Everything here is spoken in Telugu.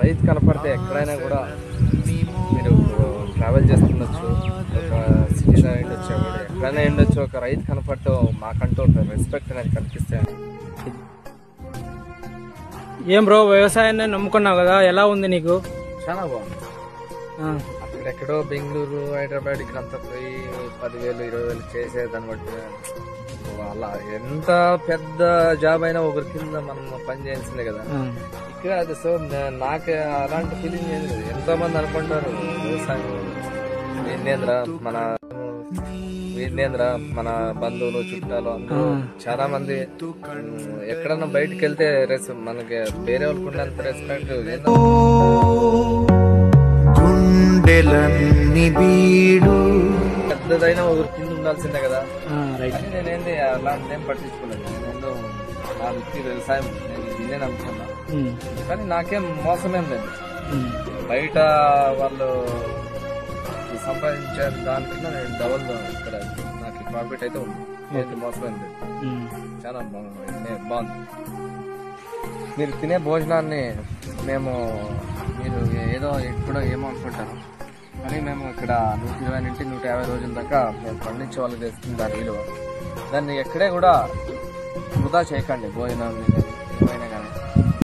రైతు కనపడితే ఎక్కడైనా కూడా మీరు ట్రావెల్ చేస్తుండొచ్చు, ఒక సిటీలో ఉండొచ్చు, ఎక్కడైనా ఉండొచ్చు, ఒక రైతు కనపడితే మాకంటూ ఒక రెస్పెక్ట్ అనేది కనిపిస్తాయి. ఏం బ్రో, వ్యవసాయాన్ని నమ్ముకున్నావు కదా, ఎలా ఉంది నీకు? చాలా బాగుంది. అక్కడెక్కడో బెంగళూరు, హైదరాబాద్ ఇక్కడంతా పోయి 10,000 20,000 చేసేదాన్ని బట్టి అలా ఎంత పెద్ద జాబ్ అయినా ఒకరి కింద మనం పని చేయాల్సిందే కదా. ఇక్కడ అది సో నాకు అలాంటి ఫీలింగ్ ఏం లేదు. ఎంతో మంది అనుకుంటారు వ్యవసాయం వీరేంద్ర మన బంధువులు చుట్టాలు అందరూ చాలా మంది ఎక్కడన్నా బయటకు వెళ్తే మనకి వేరే వాళ్ళకి ఉన్నంత రెస్పెక్ట్ పెద్దదైనా ఒకరి కింద ఉండాల్సిందే కదా. నేనేంది అలాంటి ఏం పట్టించుకోలేదు. నేను నా వృత్తి వ్యవసాయం, నేను ఇదే నమ్ముకున్నా. కానీ నాకేం మోసమేం లేదు. బయట వాళ్ళు సంపాదించే దానికన్నా నేను డబల్ ఇక్కడ నాకు ప్రాఫిట్ అయితే ఉంది. మోసమేం లేదు. చాలా బాగుంది. మీరు తినే భోజనాన్ని మీరు ఏదో ఎప్పుడో ఏమో అనుకుంటారు, కానీ మేము ఇక్కడ 120 నుండి 150 రోజుల దాకా మేము పండించే వాళ్ళకి తెస్తుంది దాని విలువ. దాన్ని ఎక్కడే కూడా వృధా చేయకండి. భోజనం ఏమైనా కానీ